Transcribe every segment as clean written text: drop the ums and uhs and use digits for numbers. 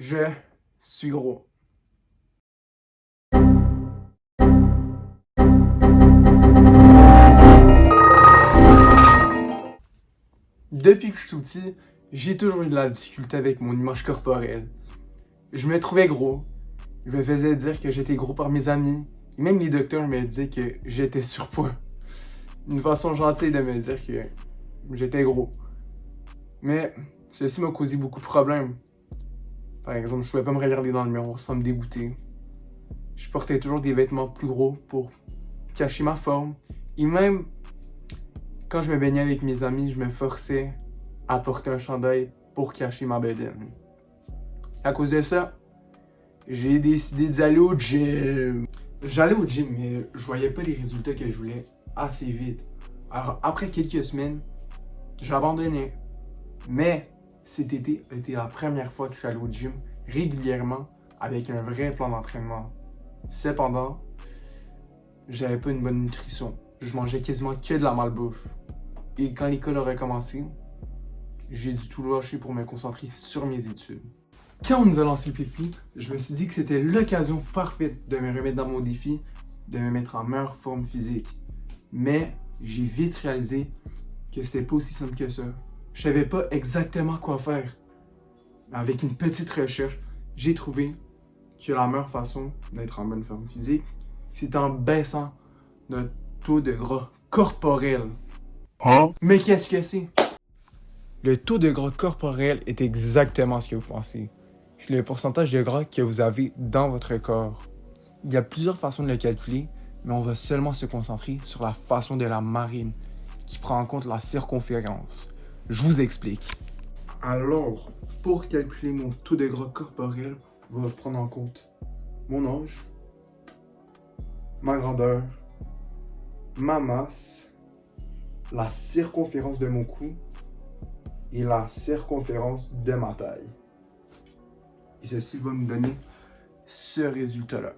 Je suis gros. Depuis que je suis tout petit, j'ai toujours eu de la difficulté avec mon image corporelle. Je me trouvais gros. Je me faisais dire que j'étais gros par mes amis. Et même les docteurs me disaient que j'étais surpoids. Une façon gentille de me dire que j'étais gros. Mais ceci m'a causé beaucoup de problèmes. Par exemple, je pouvais pas me regarder dans le miroir sans me dégoûter. Je portais toujours des vêtements plus gros pour cacher ma forme. Et même quand je me baignais avec mes amis, je me forçais à porter un chandail pour cacher ma bedaine. À cause de ça, j'ai décidé d'aller au gym. J'allais au gym, mais je voyais pas les résultats que je voulais assez vite. Alors, après quelques semaines, j'ai abandonné. Mais cet été a été la première fois que je suis allé au gym régulièrement avec un vrai plan d'entraînement. Cependant, j'avais pas une bonne nutrition. Je mangeais quasiment que de la malbouffe. Et quand l'école a recommencé, j'ai dû tout lâcher pour me concentrer sur mes études. Quand on nous a lancé le PEPI, je me suis dit que c'était l'occasion parfaite de me remettre dans mon défi, de me mettre en meilleure forme physique. Mais j'ai vite réalisé que c'était pas aussi simple que ça. Je savais pas exactement quoi faire. Mais avec une petite recherche, j'ai trouvé que la meilleure façon d'être en bonne forme physique, c'est en baissant notre taux de gras corporel. Hein? Mais qu'est-ce que c'est? Le taux de gras corporel est exactement ce que vous pensez. C'est le pourcentage de gras que vous avez dans votre corps. Il y a plusieurs façons de le calculer, mais on va seulement se concentrer sur la façon de la marine, qui prend en compte la circonférence. Je vous explique. Alors, pour calculer mon taux de gras corporel, on va prendre en compte mon âge, ma grandeur, ma masse, la circonférence de mon cou et la circonférence de ma taille. Et ceci va nous donner ce résultat-là.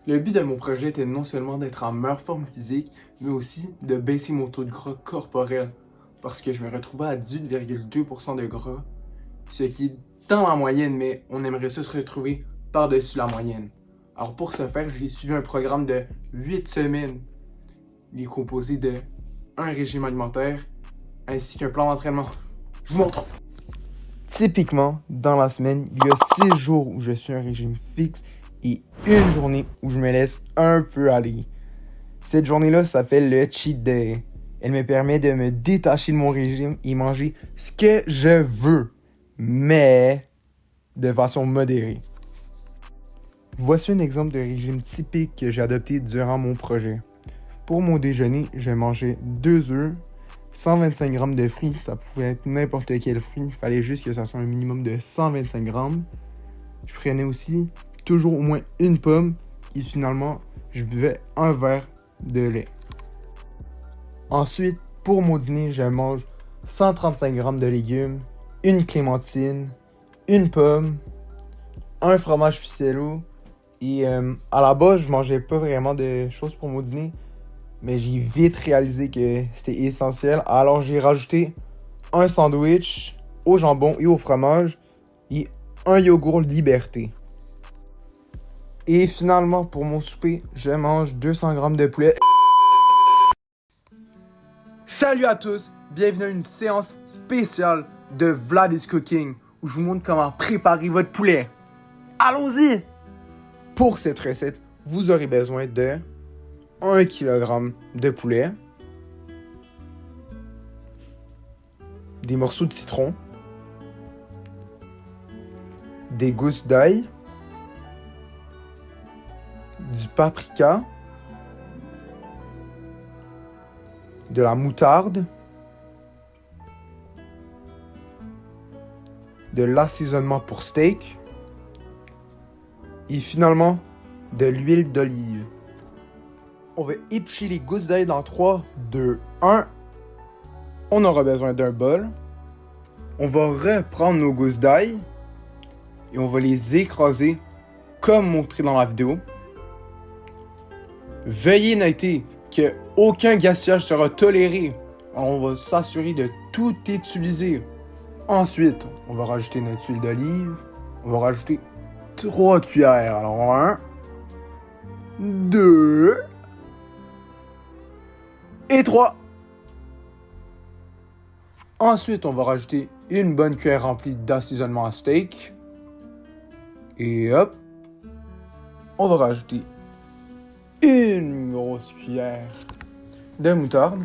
Le but de mon projet était non seulement d'être en meilleure forme physique, mais aussi de baisser mon taux de gras corporel. Parce que je me retrouvais à 18,2% de gras, ce qui est dans la moyenne, mais on aimerait ça se retrouver par-dessus la moyenne. Alors pour ce faire, j'ai suivi un programme de 8 semaines. Il est composé de un régime alimentaire ainsi qu'un plan d'entraînement. Je vous montre. Typiquement, dans la semaine, il y a 6 jours où je suis un régime fixe et une journée où je me laisse un peu aller. Cette journée-là s'appelle le cheat day. Elle me permet de me détacher de mon régime et manger ce que je veux, mais de façon modérée. Voici un exemple de régime typique que j'ai adopté durant mon projet. Pour mon déjeuner, je mangeais 2 œufs, 125 grammes de fruits, ça pouvait être n'importe quel fruit, il fallait juste que ça soit un minimum de 125 grammes. Je prenais aussi toujours au moins une pomme et finalement, je buvais un verre de lait. Ensuite, pour mon dîner, je mange 135 grammes de légumes, une clémentine, une pomme, un fromage ficello et à la base, je mangeais pas vraiment de choses pour mon dîner. Mais j'ai vite réalisé que c'était essentiel. Alors j'ai rajouté un sandwich au jambon et au fromage et un yogourt Liberté. Et finalement, pour mon souper, je mange 200 grammes de poulet. Salut à tous, bienvenue à une séance spéciale de Vlad is Cooking où je vous montre comment préparer votre poulet. Allons-y! Pour cette recette, vous aurez besoin de 1 kg de poulet, des morceaux de citron, des gousses d'ail, du paprika, de la moutarde, de l'assaisonnement pour steak et finalement de l'huile d'olive. On va éplucher les gousses d'ail dans 3, 2, 1. On aura besoin d'un bol. On va reprendre nos gousses d'ail et on va les écraser comme montré dans la vidéo. Veuillez noter qu'aucun gaspillage sera toléré. Alors on va s'assurer de tout utiliser. Ensuite, on va rajouter notre huile d'olive. On va rajouter 3 cuillères. Alors 1, 2 et 3. Ensuite, on va rajouter une bonne cuillère remplie d'assaisonnement à steak. Et hop, on va rajouter une grosse cuillère de moutarde.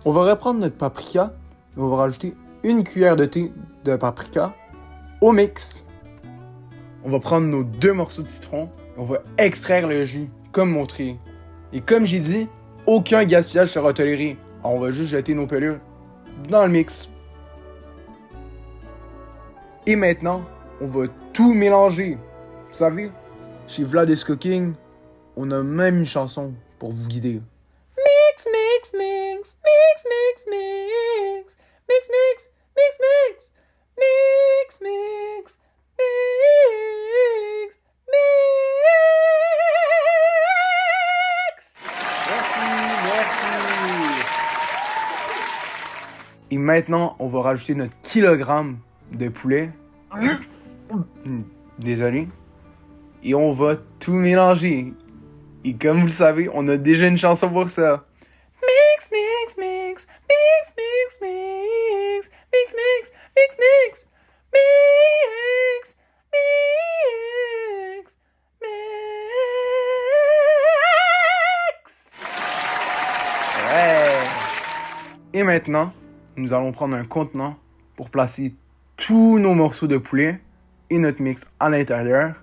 On va reprendre notre paprika et on va rajouter une cuillère de thé de paprika au mix. On va prendre nos 2 morceaux de citron et on va extraire le jus comme montré. Et comme j'ai dit, aucun gaspillage sera toléré. Alors on va juste jeter nos pelures dans le mix. Et maintenant, on va tout mélanger. Vous savez, chez Vlad's Cooking, on a même une chanson pour vous guider. Mix, mix, mix, mix, mix, mix, mix, mix, mix, mix, mix, mix, mix, mix. Merci. Et maintenant, on va rajouter notre kilogramme de poulet. Désolé. Et on va tout mélanger. Et comme vous le savez, on a déjà une chanson pour ça. Mix, mix, mix, mix, mix, mix, mix, mix, mix, mix, mix, mix, mix. Ouais. Et maintenant, nous allons prendre un contenant pour placer tous nos morceaux de poulet et notre mix à l'intérieur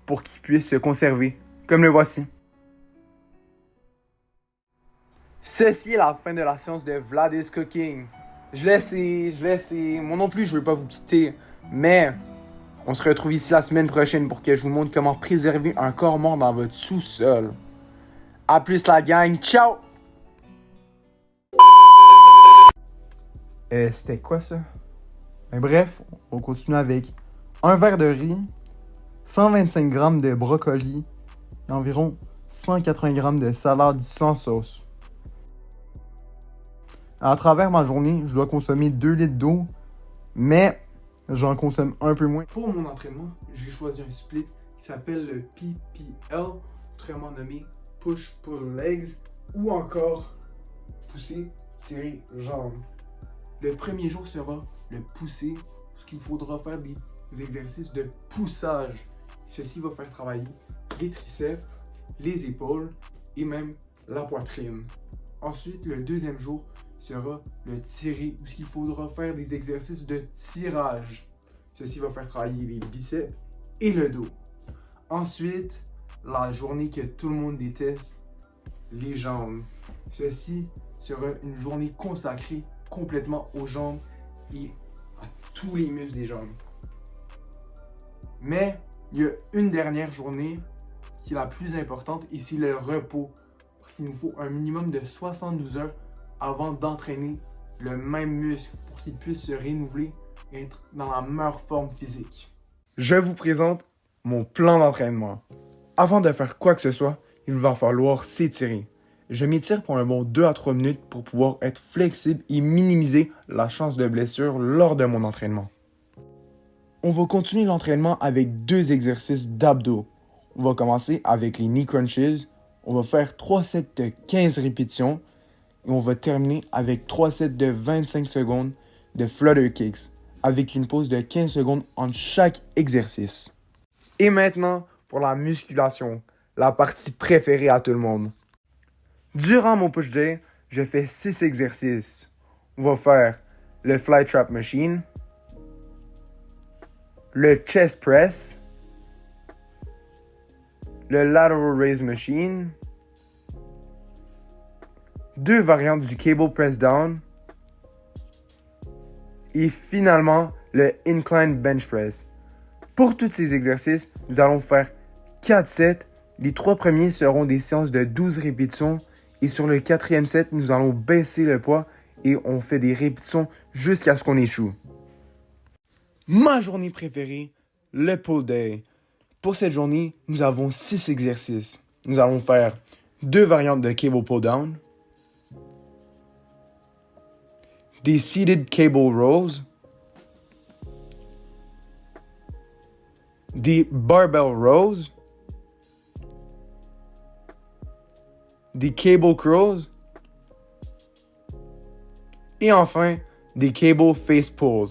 pour qu'ils puissent se conserver, comme le voici. Ceci est la fin de la séance de Vlad's Cooking. Je le sais, moi non plus je veux pas vous quitter, mais on se retrouve ici la semaine prochaine pour que je vous montre comment préserver un corps mort dans votre sous-sol. A plus la gang, ciao! C'était quoi ça? Bref, on continue avec un verre de riz, 125 g de brocoli et environ 180 g de salade sans sauce. À travers ma journée, je dois consommer 2 litres d'eau, mais j'en consomme un peu moins. Pour mon entraînement, j'ai choisi un split qui s'appelle le PPL, autrement nommé Push-Pull Legs, ou encore pousser, tirer, jambes. Le premier jour sera le pousser, parce qu'il faudra faire des exercices de poussage. Ceci va faire travailler les triceps, les épaules et même la poitrine. Ensuite, le deuxième jour sera le tirer, où il faudra faire des exercices de tirage. Ceci va faire travailler les biceps et le dos. Ensuite, la journée que tout le monde déteste, les jambes. Ceci sera une journée consacrée complètement aux jambes et à tous les muscles des jambes. Mais il y a une dernière journée qui est la plus importante et c'est le repos. Parce qu'il nous faut un minimum de 72 heures avant d'entraîner le même muscle pour qu'il puisse se renouveler et être dans la meilleure forme physique. Je vous présente mon plan d'entraînement. Avant de faire quoi que ce soit, il va falloir s'étirer. Je m'étire pour un bon 2 à 3 minutes pour pouvoir être flexible et minimiser la chance de blessure lors de mon entraînement. On va continuer l'entraînement avec 2 exercices d'abdos. On va commencer avec les knee crunches. On va faire 3 sets de 15 répétitions et on va terminer avec 3 sets de 25 secondes de flutter kicks avec une pause de 15 secondes entre chaque exercice. Et maintenant, pour la musculation, la partie préférée à tout le monde. Durant mon push day, je fais 6 exercices. On va faire le fly trap machine, le chest press, le lateral raise machine, 2 variantes du cable press down et finalement le incline bench press. Pour tous ces exercices, nous allons faire 4 sets. Les 3 premiers seront des séances de 12 répétitions et sur le 4e set, nous allons baisser le poids et on fait des répétitions jusqu'à ce qu'on échoue. Ma journée préférée, le pull day. Pour cette journée, nous avons 6 exercices. Nous allons faire 2 variantes de cable pull-down, des seated cable rows, des barbell rows, des cable curls et enfin des cable face pulls.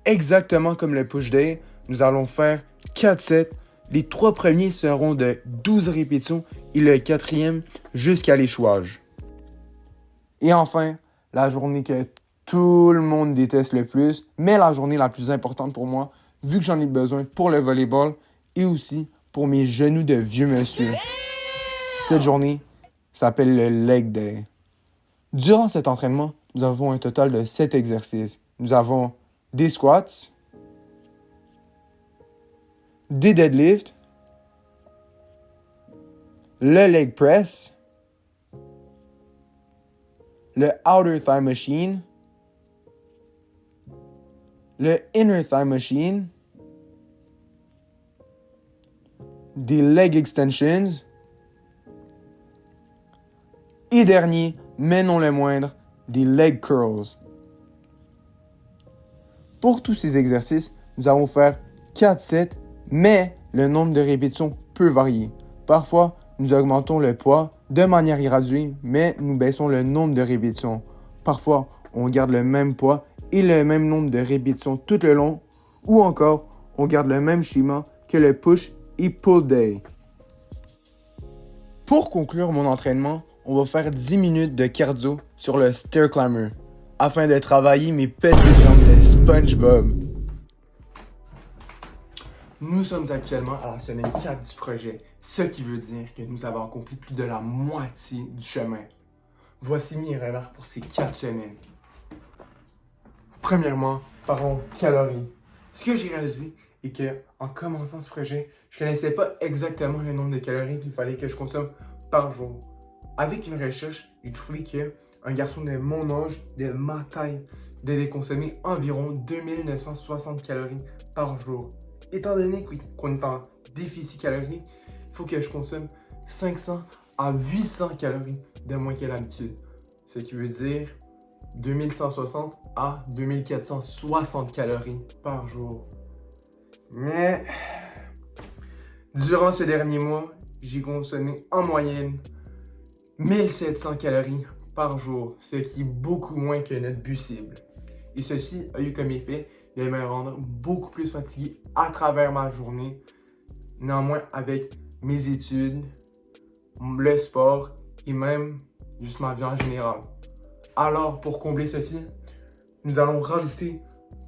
Exactement comme le push day, nous allons faire 4 sets. Les 3 premiers seront de 12 répétitions et le 4e jusqu'à l'échouage. Et enfin, la journée que tout le monde déteste le plus, mais la journée la plus importante pour moi, vu que j'en ai besoin pour le volleyball et aussi pour mes genoux de vieux monsieur. Cette journée s'appelle le leg day. Durant cet entraînement, nous avons un total de 7 exercices. Nous avons des squats, des deadlifts, le leg press, le outer thigh machine, le inner thigh machine, des leg extensions et dernier, mais non le moindre, des leg curls. Pour tous ces exercices, nous allons faire 4 sets, mais le nombre de répétitions peut varier. Parfois, nous augmentons le poids de manière graduée, mais nous baissons le nombre de répétitions. Parfois, on garde le même poids et le même nombre de répétitions tout le long, ou encore, on garde le même schéma que le push et pull day. Pour conclure mon entraînement, on va faire 10 minutes de cardio sur le stair climber, afin de travailler mes petites jambes de SpongeBob. Nous sommes actuellement à la semaine 4 du projet, ce qui veut dire que nous avons accompli plus de la moitié du chemin. Voici mes remarques pour ces 4 semaines. Premièrement, parlons calories. Ce que j'ai réalisé est que, en commençant ce projet, je ne connaissais pas exactement le nombre de calories qu'il fallait que je consomme par jour. Avec une recherche, j'ai trouvé qu'un garçon de mon âge, de ma taille, devait consommer environ 2960 calories par jour. Étant donné qu'on est en déficit calorique, il faut que je consomme 500 à 800 calories de moins que l'habitude. Ce qui veut dire 2160 à 2460 calories par jour. Mais durant ce dernier mois, j'ai consommé en moyenne 1700 calories par jour, ce qui est beaucoup moins que notre but cible. Et ceci a eu comme effet de me rendre beaucoup plus fatigué à travers ma journée. Néanmoins, avec mes études, le sport et même juste ma vie en général. Alors, pour combler ceci, nous allons rajouter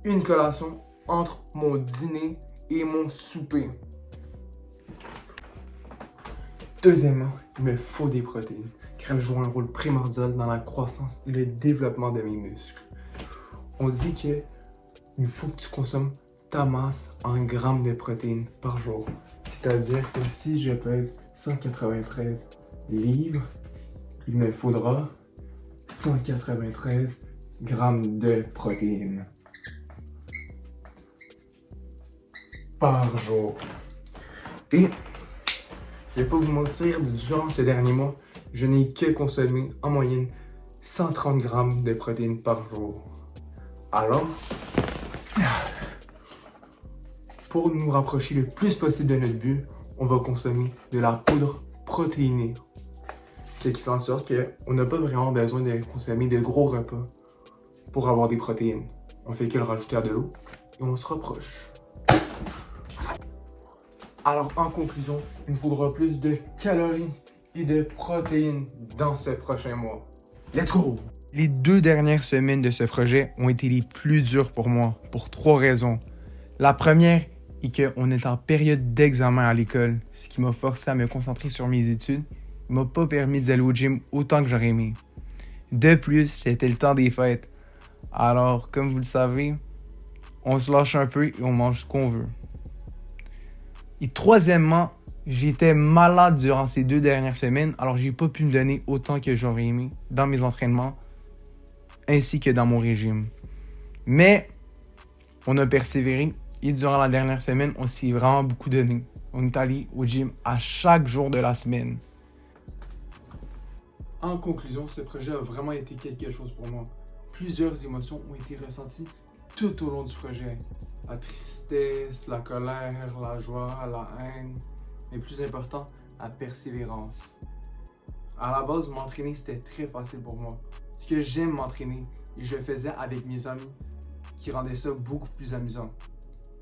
une collation entre mon dîner et mon souper. Deuxièmement, il me faut des protéines, car elles jouent un rôle primordial dans la croissance et le développement de mes muscles. On dit qu'il faut que tu consommes ta masse en grammes de protéines par jour. C'est-à-dire que si je pèse 193 livres, il me faudra 193 grammes de protéines par jour. Et je vais pas vous mentir, durant ce dernier mois, je n'ai que consommé en moyenne 130 grammes de protéines par jour. Alors, pour nous rapprocher le plus possible de notre but, on va consommer de la poudre protéinée. Ce qui fait en sorte qu'on n'a pas vraiment besoin de consommer de gros repas pour avoir des protéines. On fait que le rajouter à de l'eau et on se rapproche. Alors en conclusion, il nous faudra plus de calories et de protéines dans ce prochain mois. Let's go! Les 2 dernières semaines de ce projet ont été les plus dures pour moi, pour 3 raisons. La première est qu'on est en période d'examen à l'école, ce qui m'a forcé à me concentrer sur mes études. Il m'a pas permis d'aller au gym autant que j'aurais aimé. De plus, c'était le temps des fêtes. Alors, comme vous le savez, on se lâche un peu et on mange ce qu'on veut. Et troisièmement, j'étais malade durant ces 2 dernières semaines, alors j'ai pas pu me donner autant que j'aurais aimé dans mes entraînements, ainsi que dans mon régime. Mais, on a persévéré et durant la dernière semaine, on s'est vraiment beaucoup donné. On est allé au gym à chaque jour de la semaine. En conclusion, ce projet a vraiment été quelque chose pour moi. Plusieurs émotions ont été ressenties tout au long du projet. La tristesse, la colère, la joie, la haine, mais plus important, la persévérance. À la base, m'entraîner, c'était très facile pour moi. Parce que j'aime m'entraîner et je le faisais avec mes amis qui rendaient ça beaucoup plus amusant.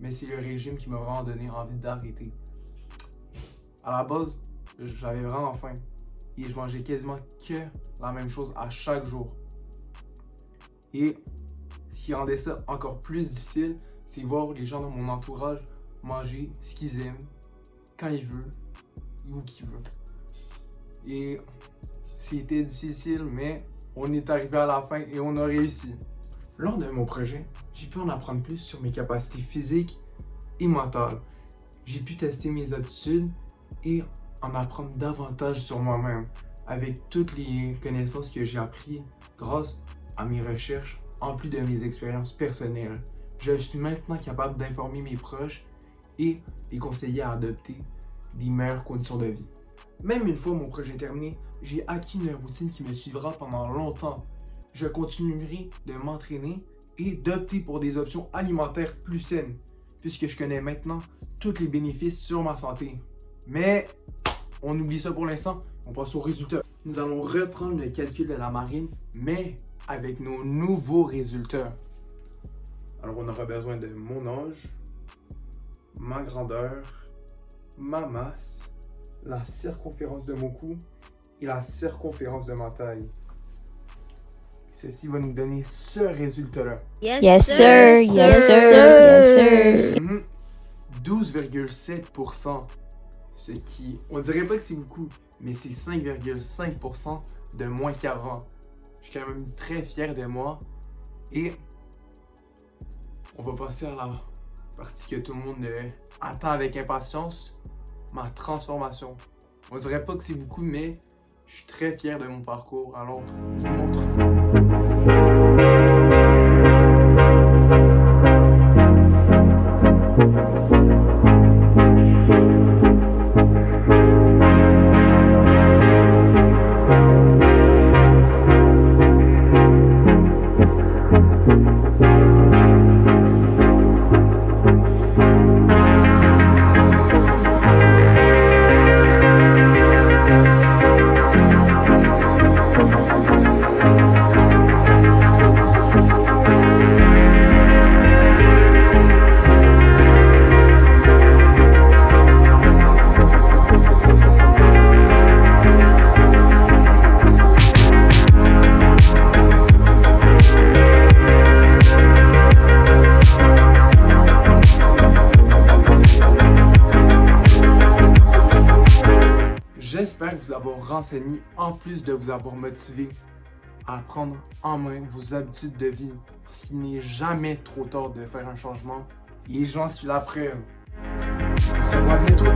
Mais c'est le régime qui m'a vraiment donné envie d'arrêter. À la base, j'avais vraiment faim et je mangeais quasiment que la même chose à chaque jour. Et ce qui rendait ça encore plus difficile, c'est voir les gens dans mon entourage manger ce qu'ils aiment, quand ils veulent, et où qu'ils veulent. Et c'était difficile, mais on est arrivé à la fin et on a réussi. Lors de mon projet, j'ai pu en apprendre plus sur mes capacités physiques et mentales. J'ai pu tester mes aptitudes et en apprendre davantage sur moi-même avec toutes les connaissances que j'ai apprises grâce à mes recherches en plus de mes expériences personnelles. Je suis maintenant capable d'informer mes proches et les conseiller à adopter des meilleures conditions de vie. Même une fois mon projet terminé, j'ai acquis une routine qui me suivra pendant longtemps. Je continuerai de m'entraîner et d'opter pour des options alimentaires plus saines, puisque je connais maintenant tous les bénéfices sur ma santé. Mais on oublie ça pour l'instant, on passe aux résultats. Nous allons reprendre le calcul de la marine, mais avec nos nouveaux résultats. Alors on aura besoin de mon âge, ma grandeur, ma masse, la circonférence de mon cou et la circonférence de ma taille. Ceci va nous donner ce résultat-là. Yes sir, yes sir, yes sir. 12,7%. Ce qui, on dirait pas que c'est beaucoup, mais c'est 5,5% de moins qu'avant. Je suis quand même très fier de moi. Et on va passer à la partie que tout le monde attend avec impatience, ma transformation. On dirait pas que c'est beaucoup, mais je suis très fier de mon parcours. Alors, je vous montre. J'espère vous avoir renseigné en plus de vous avoir motivé à prendre en main vos habitudes de vie parce qu'il n'est jamais trop tard de faire un changement et j'en suis la preuve. On se revoit bientôt.